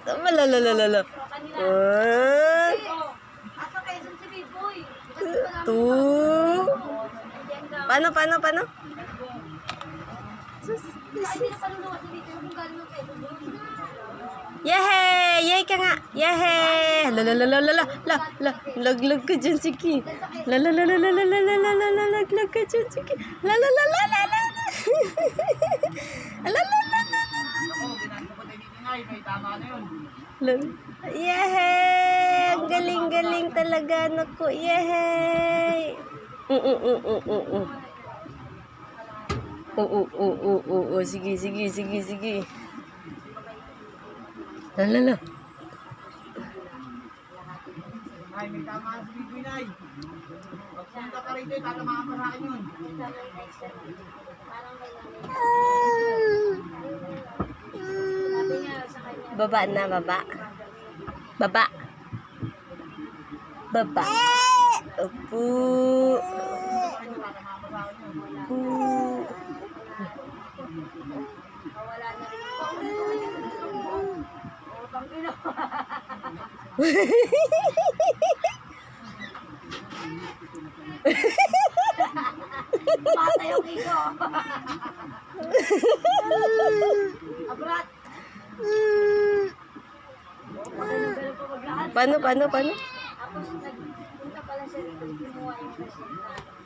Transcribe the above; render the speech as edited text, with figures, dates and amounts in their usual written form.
Malalalala. One, two. Paano? Yehey! Yehey ka nga! Yehey! Lalalala. Laglag ka dyan, Siki. Lalalala. Laglag ka dyan, Siki. Lalalala. Yehey! Ang galing talaga, naku. Yehey! Sige. Lala. Ay, may tama si Bibi, Nay. Pagpunta ka rito, tatamaan pa sa akin yun. Baba na, baba. Opo. Bata yung iko. Abrat. Paano? Tapos nagpunta pala siya rito, kinuha yung presenta.